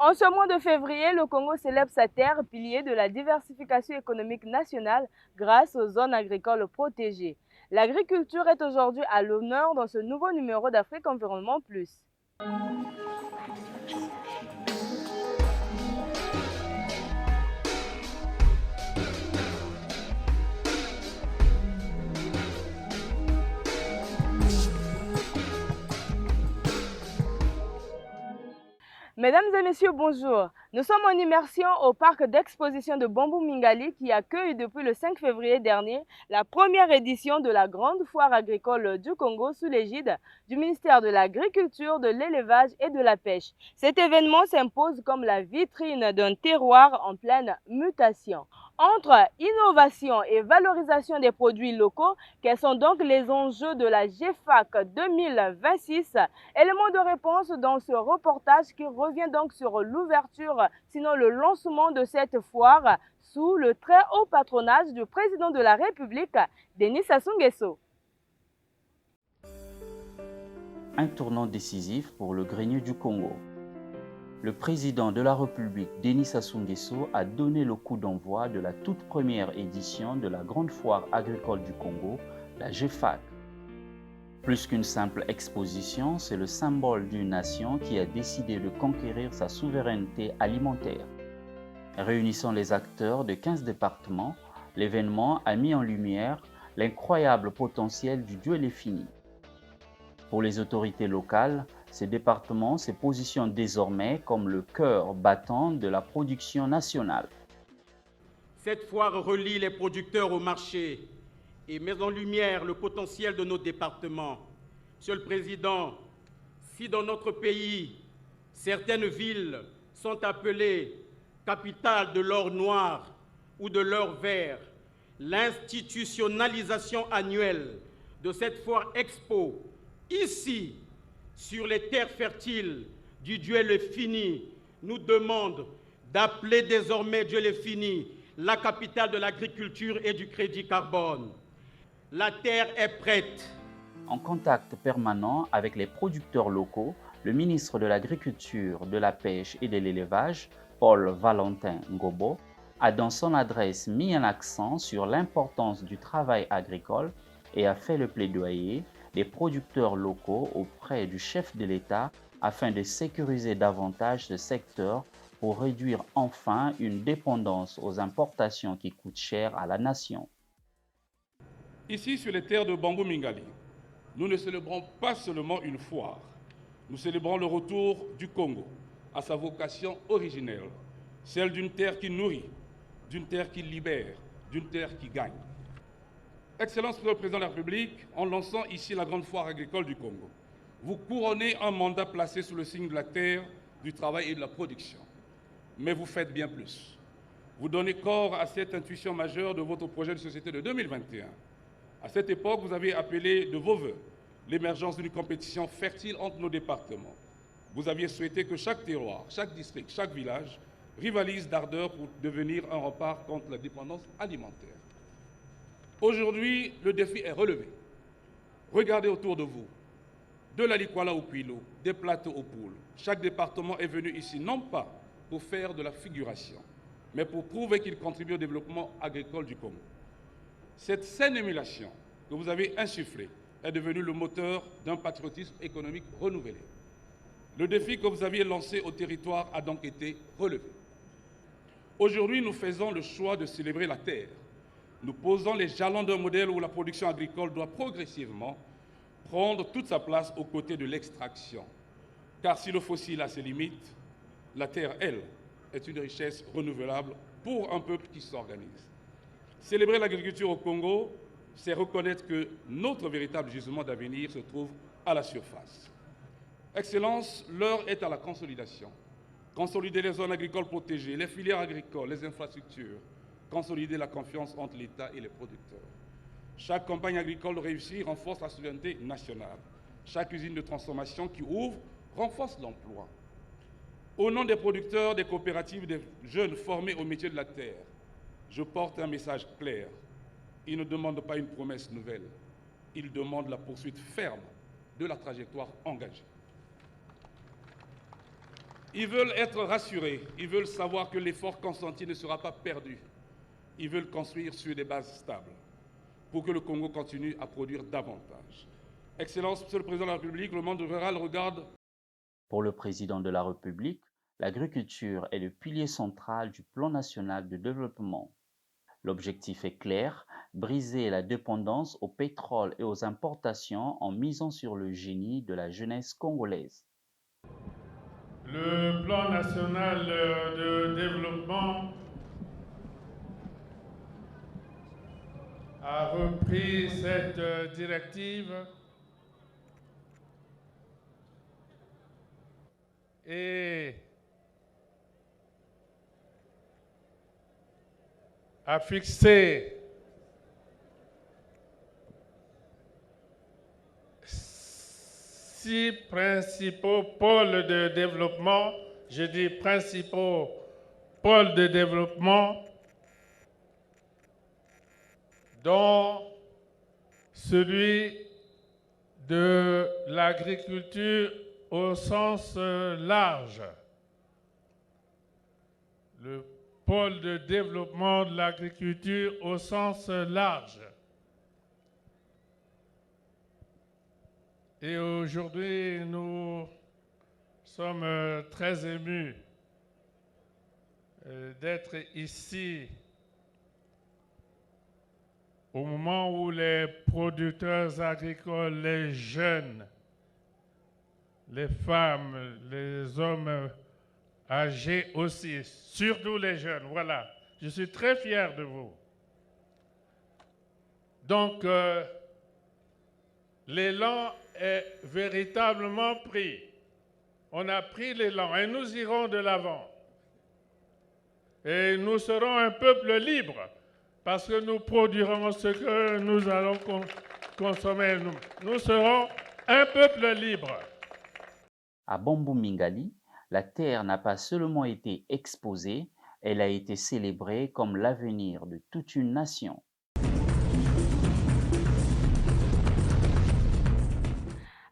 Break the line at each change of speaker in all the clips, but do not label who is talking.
En ce mois de février, le Congo célèbre sa terre, pilier de la diversification économique nationale grâce aux zones agricoles protégées. L'agriculture est aujourd'hui à l'honneur dans ce nouveau numéro d'Afrique Environnement Plus. Mesdames et messieurs, bonjour. Nous sommes en immersion au parc d'exposition de Bambou Mingali qui accueille depuis le 5 février dernier la première édition de la grande foire agricole du Congo sous l'égide du ministère de l'Agriculture, de l'Élevage et de la Pêche. Cet événement s'impose comme la vitrine d'un terroir en pleine mutation. Entre innovation et valorisation des produits locaux, quels sont donc les enjeux de la GFAC 2026? Élément de réponse dans ce reportage qui revient donc sur l'ouverture, sinon le lancement de cette foire sous le très haut patronage du président de la République, Denis Sassou Nguesso.
Un tournant décisif pour le grenier du Congo. Le président de la République, Denis Sassou Nguesso, a donné le coup d'envoi de la toute première édition de la grande foire agricole du Congo, la GFAC. Plus qu'une simple exposition, c'est le symbole d'une nation qui a décidé de conquérir sa souveraineté alimentaire. Réunissant les acteurs de 15 départements, l'événement a mis en lumière l'incroyable potentiel du Dieu les fini. Pour les autorités locales, ces départements se positionnent désormais comme le cœur battant de la production nationale.
Cette foire relie les producteurs au marché et met en lumière le potentiel de nos départements. Monsieur le Président, si dans notre pays, certaines villes sont appelées capitales de l'or noir ou de l'or vert, l'institutionnalisation annuelle de cette foire expo, ici, sur les terres fertiles du Dieu le fini, nous demande d'appeler désormais Dieu le fini la capitale de l'agriculture et du crédit carbone. La terre est prête.
En contact permanent avec les producteurs locaux, le ministre de l'Agriculture, de la Pêche et de l'Élevage, Paul Valentin Ngobo, a dans son adresse mis un accent sur l'importance du travail agricole et a fait le plaidoyer des producteurs locaux auprès du chef de l'État afin de sécuriser davantage ce secteur pour réduire enfin une dépendance aux importations qui coûtent cher à la nation.
Ici, sur les terres de Bambou Mingali, nous ne célébrons pas seulement une foire, nous célébrons le retour du Congo à sa vocation originelle, celle d'une terre qui nourrit, d'une terre qui libère, d'une terre qui gagne. Excellence, Monsieur le Président de la République, en lançant ici la grande foire agricole du Congo, vous couronnez un mandat placé sous le signe de la terre, du travail et de la production. Mais vous faites bien plus. Vous donnez corps à cette intuition majeure de votre projet de société de 2021. À cette époque, vous avez appelé de vos vœux l'émergence d'une compétition fertile entre nos départements. Vous aviez souhaité que chaque terroir, chaque district, chaque village rivalise d'ardeur pour devenir un rempart contre la dépendance alimentaire. Aujourd'hui, le défi est relevé. Regardez autour de vous, de la Likwala au Kouilo, des plateaux aux poules. Chaque département est venu ici non pas pour faire de la figuration, mais pour prouver qu'il contribue au développement agricole du Congo. Cette saine émulation que vous avez insufflée est devenue le moteur d'un patriotisme économique renouvelé. Le défi que vous aviez lancé au territoire a donc été relevé. Aujourd'hui, nous faisons le choix de célébrer la terre. Nous posons les jalons d'un modèle où la production agricole doit progressivement prendre toute sa place aux côtés de l'extraction. Car si le fossile a ses limites, la terre, elle, est une richesse renouvelable pour un peuple qui s'organise. Célébrer l'agriculture au Congo, c'est reconnaître que notre véritable gisement d'avenir se trouve à la surface. Excellence, l'heure est à la consolidation. Consolider les zones agricoles protégées, les filières agricoles, les infrastructures, consolider la confiance entre l'État et les producteurs. Chaque campagne agricole réussie renforce la souveraineté nationale. Chaque usine de transformation qui ouvre renforce l'emploi. Au nom des producteurs, des coopératives, des jeunes formés au métier de la terre, je porte un message clair. Ils ne demandent pas une promesse nouvelle. Ils demandent la poursuite ferme de la trajectoire engagée. Ils veulent être rassurés, ils veulent savoir que l'effort consenti ne sera pas perdu. Ils veulent construire sur des bases stables pour que le Congo continue à produire davantage. Excellence, Monsieur le Président de la République, le monde rural regarde.
Pour le président de la République, l'agriculture est le pilier central du plan national de développement. L'objectif est clair, briser la dépendance au pétrole et aux importations en misant sur le génie de la jeunesse congolaise.
Le plan national de développement a repris cette directive et a fixé 6 principaux pôles de développement. Je dis principaux pôles de développement, dont celui de l'agriculture au sens large. Le pôle de développement de l'agriculture au sens large. Et aujourd'hui, nous sommes très émus d'être ici au moment où les producteurs agricoles, les jeunes, les femmes, les hommes âgés aussi, surtout les jeunes, voilà. Je suis très fier de vous. Donc, l'élan est véritablement pris. On a pris l'élan et nous irons de l'avant. Et nous serons un peuple libre parce que nous produirons ce que nous allons consommer. Nous serons un peuple libre.
À Bambou Mingali, la terre n'a pas seulement été exposée, elle a été célébrée comme l'avenir de toute une nation.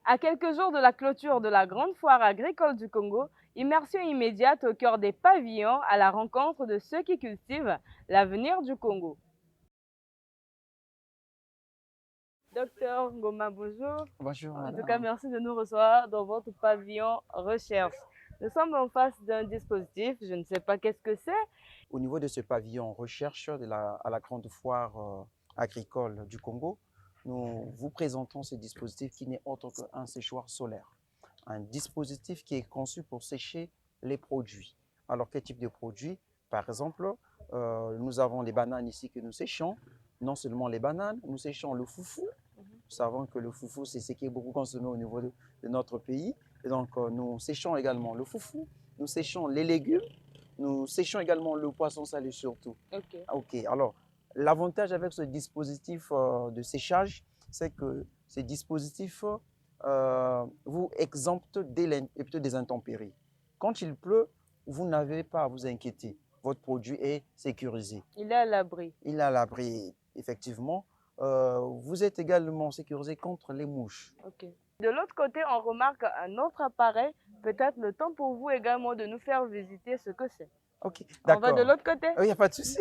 À quelques jours de la clôture de la grande foire agricole du Congo, immersion immédiate au cœur des pavillons à la rencontre de ceux qui cultivent l'avenir du Congo. Docteur Ngoma, bonjour.
Bonjour,
En
madame.
tout cas, merci de nous recevoir dans votre pavillon recherche. Nous sommes en face d'un dispositif, je ne sais pas qu'est-ce que c'est.
Au niveau de ce pavillon recherche à la grande foire agricole du Congo, nous vous présentons ce dispositif qui n'est autre qu'un séchoir solaire. Un dispositif qui est conçu pour sécher les produits. Alors, quel type de produits? Par exemple, nous avons les bananes ici que nous séchons. Non seulement les bananes, nous séchons le foufou. Nous savons que le foufou, c'est ce qui est beaucoup consommé au niveau de notre pays. Et donc, nous séchons également le foufou, nous séchons les légumes, nous séchons également le poisson salé surtout. Ok. Alors, l'avantage avec ce dispositif de séchage, c'est que ce dispositif vous exempte des intempéries. Quand il pleut, vous n'avez pas à vous inquiéter. Votre produit est sécurisé.
Il est à l'abri.
Il est à l'abri, effectivement. Vous êtes également sécurisé contre les mouches.
Ok. De l'autre côté, on remarque un autre appareil. Peut-être le temps pour vous également de nous faire visiter ce que c'est.
Ok,
On
d'accord.
va de l'autre côté?
Il n'y a pas de souci.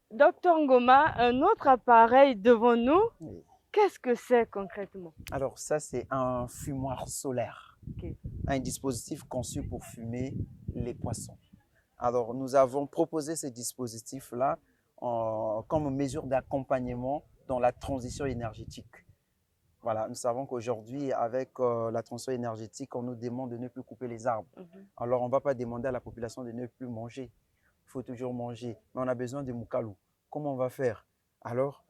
Docteur Ngoma, un autre appareil devant nous.
Oui.
Qu'est-ce que c'est concrètement?
Alors ça, c'est un fumoir solaire.
Ok.
Un dispositif conçu pour fumer les poissons. Alors, nous avons proposé ce dispositif-là comme mesure d'accompagnement dans la transition énergétique. Voilà, nous savons qu'aujourd'hui, avec la transition énergétique, on nous demande de ne plus couper les arbres. Alors, on ne va pas demander à la population de ne plus manger. Il faut toujours manger. Mais on a besoin de moukalou. Comment on va faire? Alors,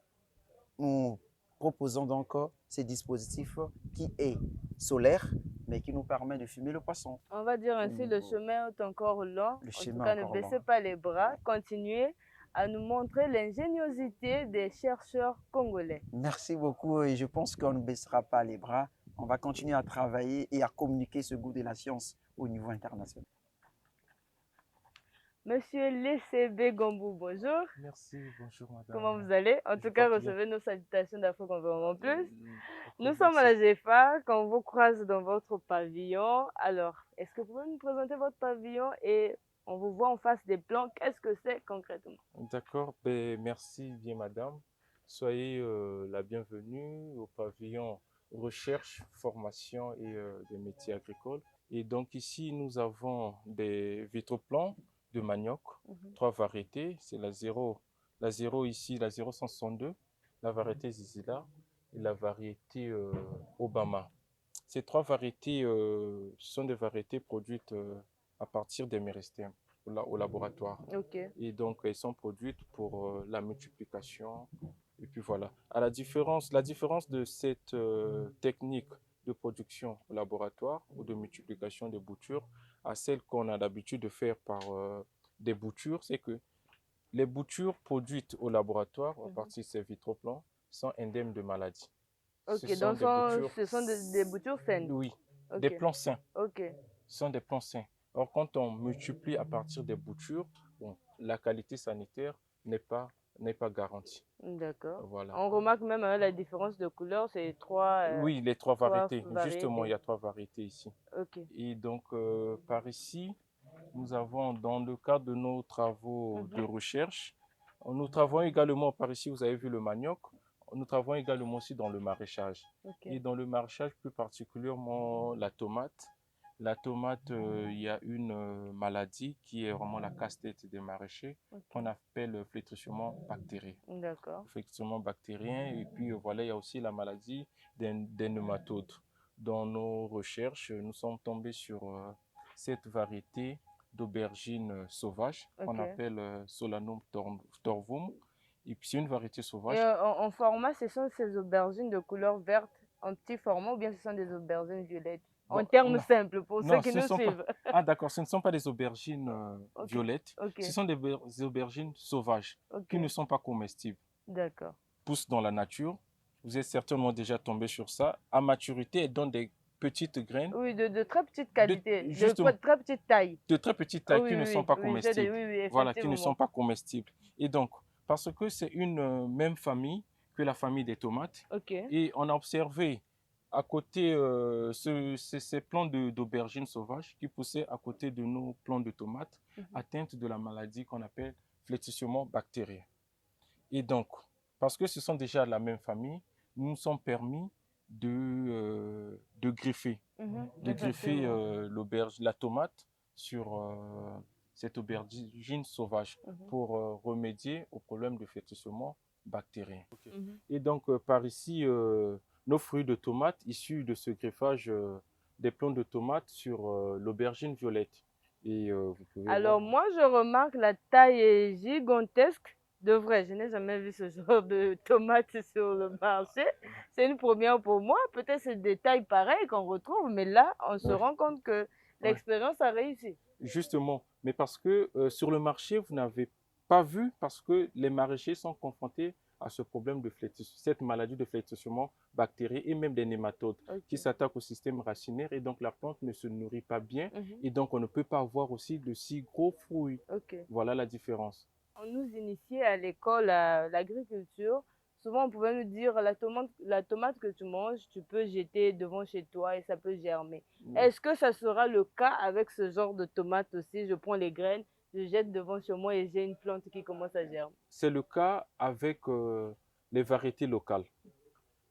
nous proposons donc ce dispositif qui est solaire, mais qui nous permet de fumer le poisson.
On va dire ainsi, le chemin est encore long.
Le
En tout
chemin
cas,
est
ne
encore
baissez
long.
pas les bras. Continuez à nous montrer l'ingéniosité des chercheurs congolais.
Merci beaucoup et je pense qu'on ne baissera pas les bras. On va continuer à travailler et à communiquer ce goût de la science au niveau international.
Monsieur Lessebe Gambou, bonjour.
Merci, bonjour madame.
Comment vous allez? En
Je
tout cas,
porte bien.
recevez nos salutations d'Afro-Environnement Plus.
Ok,
Nous sommes à
merci.
la GFA, quand on vous croise dans votre pavillon. Alors, est-ce que vous pouvez nous présenter votre pavillon et on vous voit en face des plans, qu'est-ce que c'est concrètement?
D'accord, ben, merci bien madame. Soyez la bienvenue au pavillon recherche, formation et des métiers agricoles. Et donc ici, nous avons des vitroplans de manioc, trois variétés. C'est la 0 ici, la 0162, la variété Zizila et la variété Obama. Ces trois variétés sont des variétés produites à partir des méristèmes au laboratoire.
Ok.
Et donc, elles sont produites pour la multiplication. Et puis voilà. La différence de cette technique de production au laboratoire ou de multiplication des boutures à celle qu'on a l'habitude de faire par des boutures, c'est que les boutures produites au laboratoire à partir de ces vitroplans sont indemnes de maladies.
Ok,
Ce sont
donc
des boutures,
ce sont des boutures saines.
oui,
Ok.
des plants sains.
Ok.
Ce sont des plants sains. Or, quand on multiplie à partir des boutures, bon, la qualité sanitaire n'est pas garantie.
D'accord.
Voilà.
On remarque même la différence de couleur, c'est trois.
Oui, les trois variétés. Justement, il y a trois variétés ici.
Ok.
Et donc, par ici, nous avons, dans le cadre de nos travaux de recherche, nous travaillons également, par ici, vous avez vu le manioc, nous travaillons également aussi dans le maraîchage.
Okay.
Et dans le maraîchage, plus particulièrement la tomate. La tomate, il y a une maladie qui est vraiment la casse-tête des maraîchers, qu'on appelle flétrissement bactérien.
D'accord.
Flétrissement bactérien. Et puis voilà, il y a aussi la maladie des nématodes. Dans nos recherches, nous sommes tombés sur cette variété d'aubergine sauvage qu'on appelle Solanum torvum. Et puis c'est une variété sauvage.
Et en format, ce sont ces aubergines de couleur verte en petit format ou bien ce sont des aubergines violettes? Bon, en termes simples, pour ceux qui nous suivent.
Ah d'accord, ce ne sont pas des aubergines violettes. Ce sont des aubergines sauvages qui ne sont pas comestibles.
D'accord.
Poussent dans la nature. Vous êtes certainement déjà tombé sur ça. À maturité, elles donnent des petites graines.
Oui, de très petite qualité, de très petite taille.
De très petite taille qui ne sont pas comestibles. Voilà, qui ne sont pas comestibles. Et donc, parce que c'est une même famille que la famille des tomates. Et on a observé à côté ces plants d'aubergines sauvages qui poussaient à côté de nos plants de tomates atteintes de la maladie qu'on appelle flétrissement bactérien. Et donc, parce que ce sont déjà la même famille, nous nous sommes permis de greffer, la tomate sur cette aubergine sauvage pour remédier au problème de flétrissement bactérien. Et donc, par ici, nos fruits de tomates issus de ce greffage des plants de tomates sur l'aubergine violette. Et, vous pouvez
alors, moi, je remarque la taille est gigantesque. De vrai, je n'ai jamais vu ce genre de tomates sur le marché. C'est une première pour moi. Peut-être c'est des tailles pareilles qu'on retrouve, mais là, on se rend compte que l'expérience a réussi.
Justement, mais parce que sur le marché, vous n'avez pas vu, parce que les maraîchers sont confrontés à ce problème de cette maladie de flétrissement bactérien et même des nématodes qui s'attaquent au système racinaire, et donc la plante ne se nourrit pas bien et donc on ne peut pas avoir aussi de si gros fruits. Voilà la différence.
On nous initiait à l'école à l'agriculture. Souvent, on pouvait nous dire la tomate que tu manges, tu peux jeter devant chez toi et ça peut germer. Est-ce que ça sera le cas avec ce genre de tomate aussi? Je prends les graines, je jette devant chez moi et j'ai une plante qui commence à germer.
C'est le cas avec les variétés locales.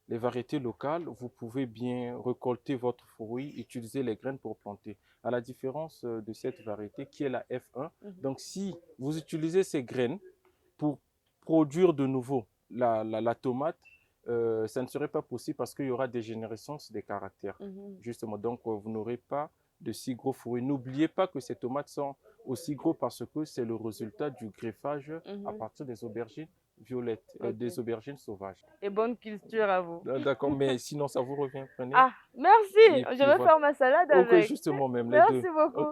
Les variétés locales, vous pouvez bien récolter votre fruit, utiliser les graines pour planter. À la différence de cette variété qui est la F1. Donc, si vous utilisez ces graines pour produire de nouveau la tomate, ça ne serait pas possible parce qu'il y aura dégénérescence des caractères. Justement, donc vous n'aurez pas de si gros fruits. N'oubliez pas que ces tomates sont aussi gros parce que c'est le résultat du greffage à partir des aubergines violettes, des aubergines sauvages.
Et bonne culture à vous.
D'accord, mais sinon ça vous revient, prenez.
Ah, merci. Je vais faire ma salade avec.
Ok, justement même, les deux.
Merci beaucoup.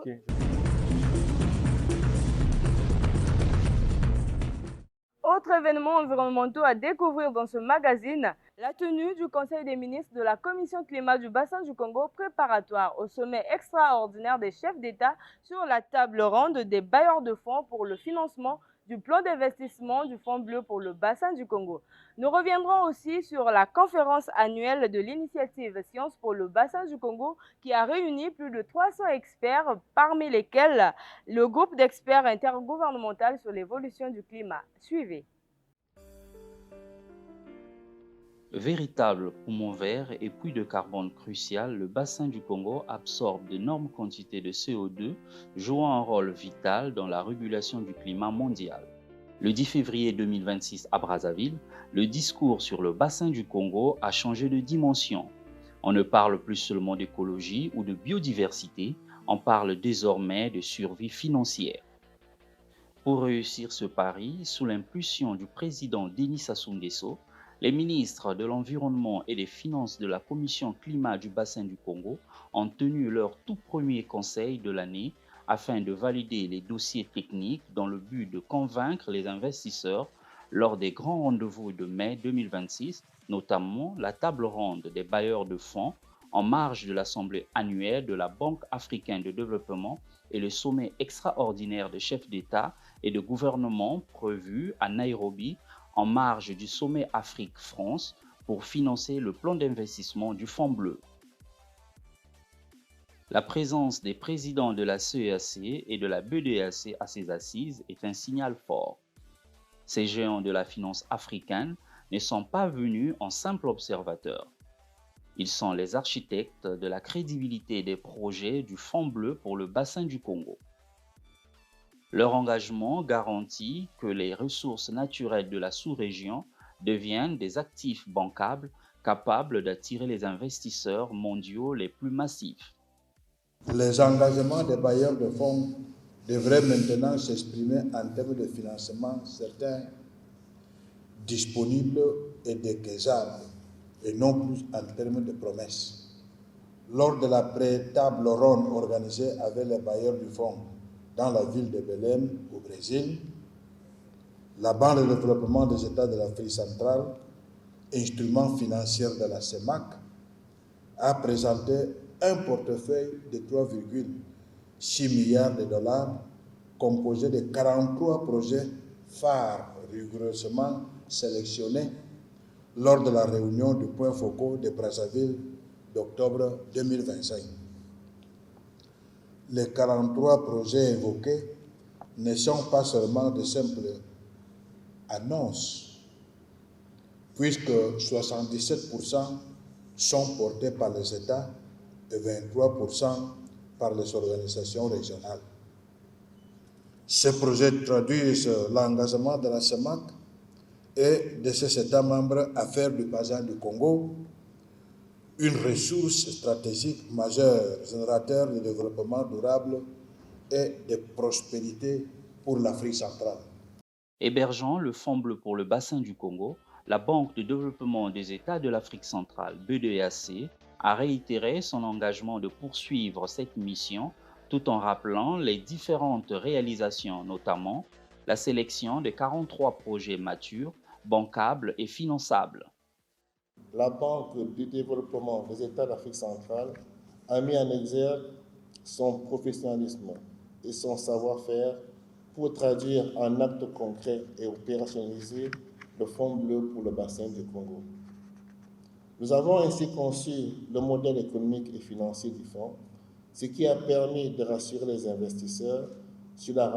Autres événements environnementaux à découvrir dans ce magazine, la tenue du Conseil des ministres de la Commission climat du bassin du Congo préparatoire au sommet extraordinaire des chefs d'État sur la table ronde des bailleurs de fonds pour le financement du plan d'investissement du Fonds bleu pour le bassin du Congo. Nous reviendrons aussi sur la conférence annuelle de l'initiative Sciences pour le bassin du Congo qui a réuni plus de 300 experts, parmi lesquels le groupe d'experts intergouvernemental sur l'évolution du climat. Suivez.
Véritable poumon vert et puits de carbone crucial, le bassin du Congo absorbe d'énormes quantités de CO2, jouant un rôle vital dans la régulation du climat mondial. Le 10 février 2026 à Brazzaville, le discours sur le bassin du Congo a changé de dimension. On ne parle plus seulement d'écologie ou de biodiversité, on parle désormais de survie financière. Pour réussir ce pari, sous l'impulsion du président Denis Sassou Nguesso, les ministres de l'Environnement et des Finances de la Commission climat du bassin du Congo ont tenu leur tout premier conseil de l'année afin de valider les dossiers techniques dans le but de convaincre les investisseurs lors des grands rendez-vous de mai 2026, notamment la table ronde des bailleurs de fonds en marge de l'Assemblée annuelle de la Banque africaine de développement et le sommet extraordinaire des chefs d'État et de gouvernement prévu à Nairobi en marge du sommet Afrique-France pour financer le plan d'investissement du Fonds bleu. La présence des présidents de la CEAC et de la BEDEAC à ces assises est un signal fort. Ces géants de la finance africaine ne sont pas venus en simples observateurs. Ils sont les architectes de la crédibilité des projets du Fonds bleu pour le bassin du Congo. Leur engagement garantit que les ressources naturelles de la sous-région deviennent des actifs bancables capables d'attirer les investisseurs mondiaux les plus massifs.
Les engagements des bailleurs de fonds devraient maintenant s'exprimer en termes de financement certains disponibles et décaissables, et non plus en termes de promesses. Lors de la pré-table ronde organisée avec les bailleurs du fonds dans la ville de Belém, au Brésil, la Banque de développement des États de l'Afrique centrale, instrument financier de la CEMAC, a présenté un portefeuille de 3,6 milliards de dollars composé de 43 projets phares rigoureusement sélectionnés lors de la réunion du point focal de Brazzaville d'octobre 2025. Les 43 projets évoqués ne sont pas seulement de simples annonces, puisque 77% sont portés par les États et 23% par les organisations régionales. Ces projets traduisent l'engagement de la CEMAC et de ses États membres à faire du bassin du Congo une ressource stratégique majeure, générateur de développement durable et de prospérité pour l'Afrique centrale.
Hébergeant le Fonds bleu pour le bassin du Congo, la Banque de développement des États de l'Afrique centrale, BEDEAC, a réitéré son engagement de poursuivre cette mission tout en rappelant les différentes réalisations, notamment la sélection de 43 projets matures, bancables et finançables.
La Banque du développement des États d'Afrique centrale a mis en exergue son professionnalisme et son savoir-faire pour traduire en actes concrets et opérationnaliser le Fonds bleu pour le bassin du Congo. Nous avons ainsi conçu le modèle économique et financier du fonds, ce qui a permis de rassurer les investisseurs sur sa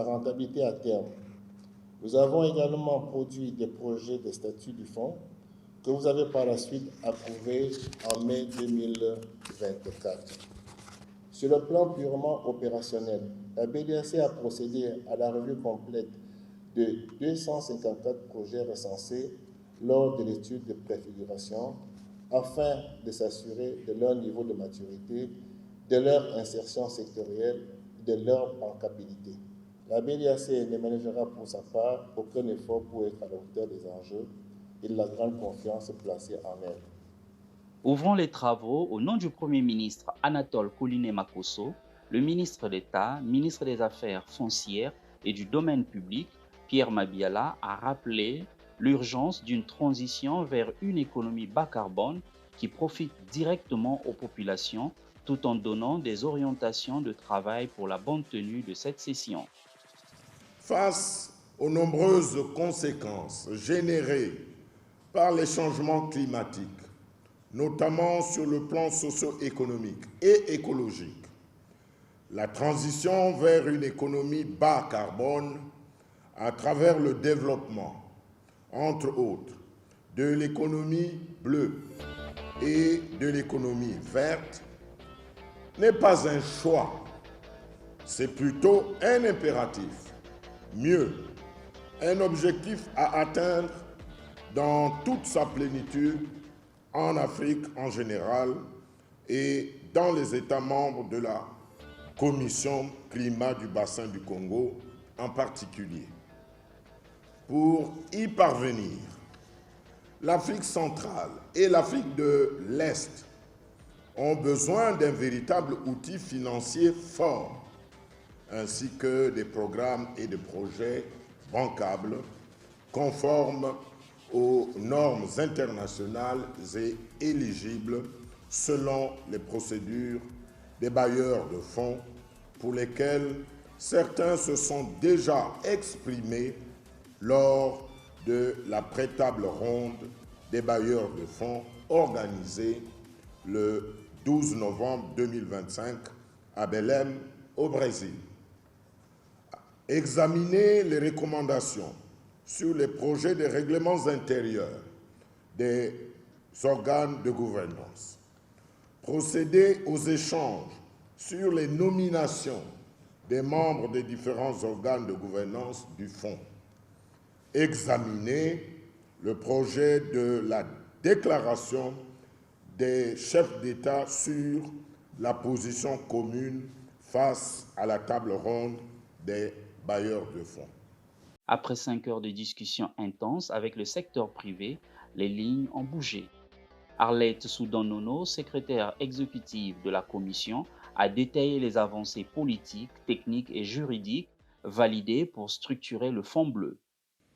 rentabilité à terme. Nous avons également produit des projets de statut du fonds que vous avez par la suite approuvés en mai 2024. Sur le plan purement opérationnel, la BEDEAC a procédé à la revue complète de 254 projets recensés lors de l'étude de préfiguration afin de s'assurer de leur niveau de maturité, de leur insertion sectorielle et de leur bancabilité. La BEDEAC ne ménagera pour sa part aucun effort pour être à la hauteur des enjeux et de la grande confiance placée en elle.
Ouvrant les travaux au nom du Premier ministre Anatole Kouliné-Makosso, le ministre d'État, ministre des Affaires foncières et du Domaine public, Pierre Mabiala a rappelé l'urgence d'une transition vers une économie bas carbone qui profite directement aux populations tout en donnant des orientations de travail pour la bonne tenue de cette session.
Face aux nombreuses conséquences générées par les changements climatiques, notamment sur le plan socio-économique et écologique, la transition vers une économie bas carbone à travers le développement, entre autres, de l'économie bleue et de l'économie verte n'est pas un choix, c'est plutôt un impératif. Mieux, un objectif à atteindre dans toute sa plénitude en Afrique en général et dans les États membres de la Commission climat du bassin du Congo en particulier. Pour y parvenir, l'Afrique centrale et l'Afrique de l'Est ont besoin d'un véritable outil financier fort, ainsi que des programmes et des projets bancables conformes aux normes internationales et éligibles selon les procédures des bailleurs de fonds pour lesquels certains se sont déjà exprimés lors de la pré-table ronde des bailleurs de fonds organisée le 12 novembre 2025 à Belém, au Brésil. Examiner les recommandations sur les projets de règlements intérieurs des organes de gouvernance. Procéder aux échanges sur les nominations des membres des différents organes de gouvernance du fonds. Examiner le projet de la déclaration des chefs d'État sur la position commune face à la table ronde des bailleurs de fonds.
Après 5 heures de discussion intense avec le secteur privé, les lignes ont bougé. Arlette Soudan-Nono, secrétaire exécutive de la Commission, a détaillé les avancées politiques, techniques et juridiques validées pour structurer le Fonds bleu.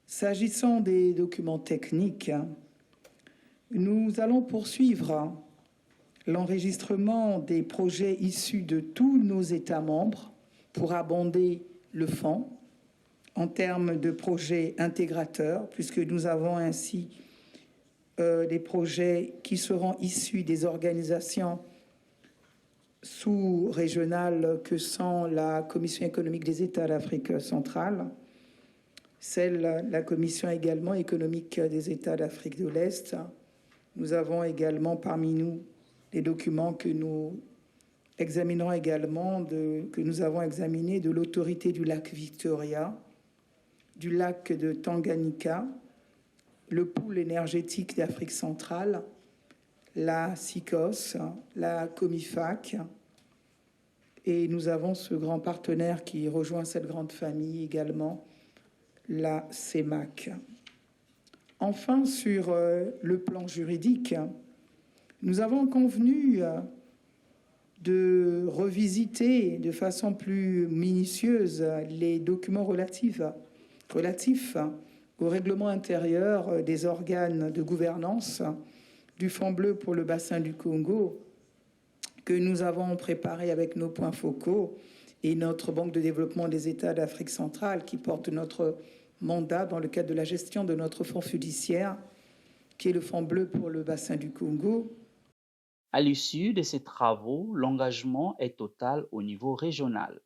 S'agissant des documents techniques, nous allons poursuivre l'enregistrement des projets issus de tous nos États membres pour abonder le fonds en termes de projets intégrateurs, puisque nous avons ainsi des projets qui seront issus des organisations sous-régionales que sont la Commission économique des États d'Afrique centrale, la Commission également économique des États d'Afrique de l'Est. Nous avons également parmi nous des documents que nous examinerons également, que nous avons examinés de l'autorité du lac Victoria, du lac de Tanganyika, le pôle énergétique d'Afrique centrale, la SICOS, la COMIFAC, et nous avons ce grand partenaire qui rejoint cette grande famille également, la CEMAC. Enfin, sur le plan juridique, nous avons convenu de revisiter de façon plus minutieuse les documents relatifs au règlement intérieur des organes de gouvernance du Fonds bleu pour le bassin du Congo que nous avons préparé avec nos points focaux et notre Banque de développement des États d'Afrique centrale qui porte notre mandat dans le cadre de la gestion de notre fonds fiduciaire qui est le Fonds bleu pour le bassin du Congo.
À l'issue de ces travaux, l'engagement est total au niveau régional.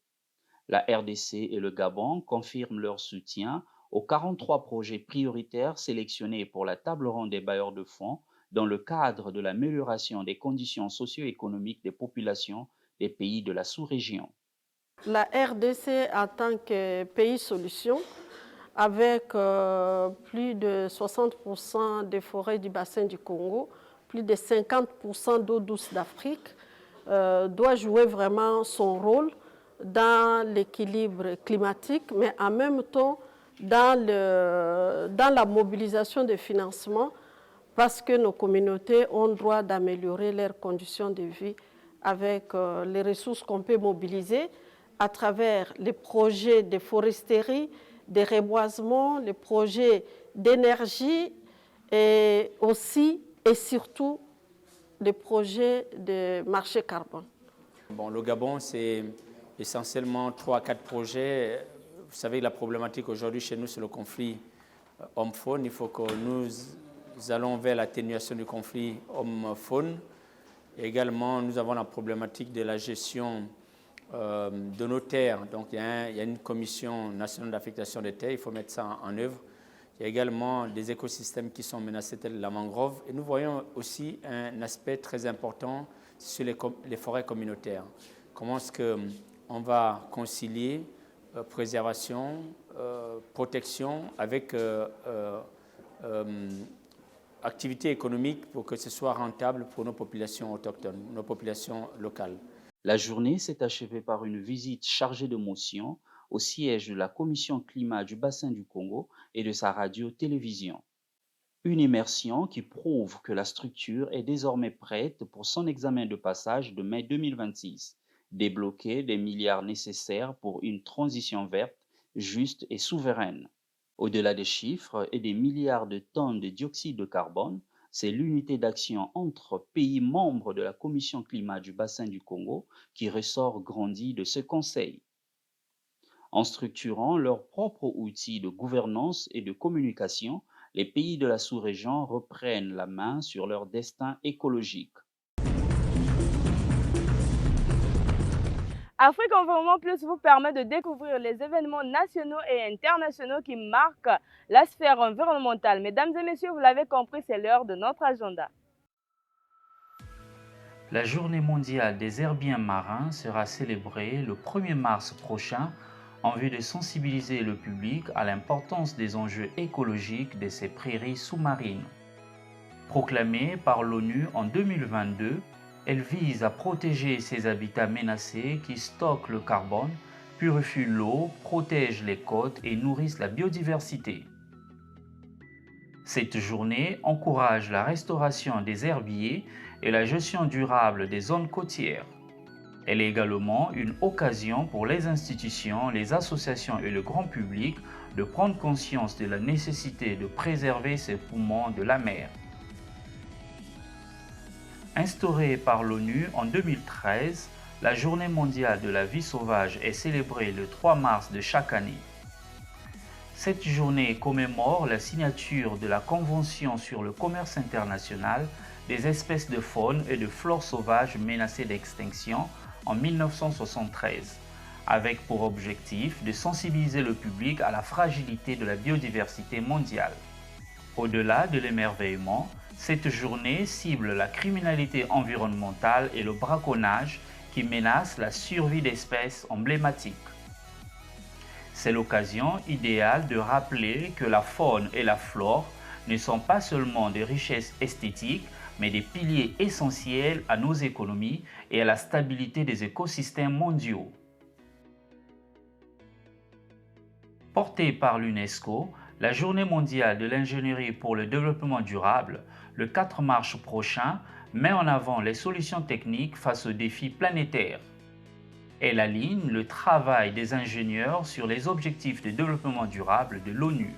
La RDC et le Gabon confirment leur soutien aux 43 projets prioritaires sélectionnés pour la table ronde des bailleurs de fonds dans le cadre de l'amélioration des conditions socio-économiques des populations des pays de la sous-région.
La RDC en tant que pays solution, avec plus de 60% des forêts du bassin du Congo, plus de 50% d'eau douce d'Afrique, doit jouer vraiment son rôle dans l'équilibre climatique, mais en même temps dans la mobilisation des financements, parce que nos communautés ont le droit d'améliorer leurs conditions de vie avec les ressources qu'on peut mobiliser à travers les projets de foresterie de reboisement, les projets d'énergie et aussi et surtout des projets de marché carbone.
Bon, le Gabon, c'est essentiellement 3 à 4 projets. Vous savez, la problématique aujourd'hui chez nous, c'est le conflit homme-faune. Il faut que nous allons vers l'atténuation du conflit homme-faune. Également, nous avons la problématique de la gestion de nos terres. Donc, il y a une commission nationale d'affectation des terres, il faut mettre ça en œuvre. Il y a également des écosystèmes qui sont menacés, tels la mangrove. Et nous voyons aussi un aspect très important sur les forêts communautaires. Comment est-ce qu'on va concilier préservation, protection avec activité économique pour que ce soit rentable pour nos populations autochtones, nos populations locales.
La journée s'est achevée par une visite chargée d'émotions au siège de la Commission climat du bassin du Congo et de sa radio-télévision. Une immersion qui prouve que la structure est désormais prête pour son examen de passage de mai 2026, débloquer les milliards nécessaires pour une transition verte, juste et souveraine. Au-delà des chiffres et des milliards de tonnes de dioxyde de carbone, c'est l'unité d'action entre pays membres de la Commission climat du bassin du Congo qui ressort grandie de ce conseil. En structurant leurs propres outils de gouvernance et de communication, les pays de la sous-région reprennent la main sur leur destin écologique.
Afrique Environnement Plus vous permet de découvrir les événements nationaux et internationaux qui marquent la sphère environnementale. Mesdames et messieurs, vous l'avez compris, c'est l'heure de notre agenda.
La Journée mondiale des herbiers marins sera célébrée le 1er mars prochain en vue de sensibiliser le public à l'importance des enjeux écologiques de ces prairies sous-marines. Proclamée par l'ONU en 2022, elle vise à protéger ces habitats menacés qui stockent le carbone, purifient l'eau, protègent les côtes et nourrissent la biodiversité. Cette journée encourage la restauration des herbiers et la gestion durable des zones côtières. Elle est également une occasion pour les institutions, les associations et le grand public de prendre conscience de la nécessité de préserver ces poumons de la mer. Instaurée par l'ONU en 2013, la Journée mondiale de la vie sauvage est célébrée le 3 mars de chaque année. Cette journée commémore la signature de la Convention sur le commerce international des espèces de faune et de flore sauvages menacées d'extinction en 1973, avec pour objectif de sensibiliser le public à la fragilité de la biodiversité mondiale. Au-delà de l'émerveillement, cette journée cible la criminalité environnementale et le braconnage qui menacent la survie d'espèces emblématiques. C'est l'occasion idéale de rappeler que la faune et la flore ne sont pas seulement des richesses esthétiques, mais des piliers essentiels à nos économies et à la stabilité des écosystèmes mondiaux. Portée par l'UNESCO, la Journée mondiale de l'ingénierie pour le développement durable, le 4 mars prochain, met en avant les solutions techniques face aux défis planétaires. Elle aligne le travail des ingénieurs sur les objectifs de développement durable de l'ONU.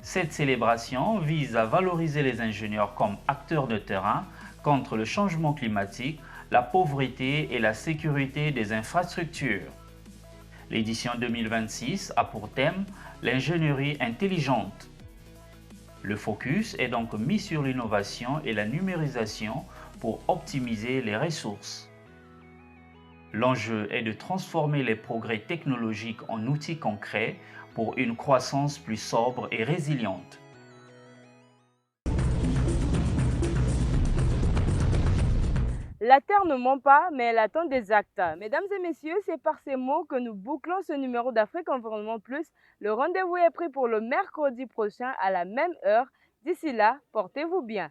Cette célébration vise à valoriser les ingénieurs comme acteurs de terrain contre le changement climatique, la pauvreté et la sécurité des infrastructures. L'édition 2026 a pour thème l'ingénierie intelligente. Le focus est donc mis sur l'innovation et la numérisation pour optimiser les ressources. L'enjeu est de transformer les progrès technologiques en outils concrets pour une croissance plus sobre et résiliente.
La terre ne ment pas, mais elle attend des actes. Mesdames et messieurs, c'est par ces mots que nous bouclons ce numéro d'Afrique Environnement Plus. Le rendez-vous est pris pour le mercredi prochain à la même heure. D'ici là, portez-vous bien.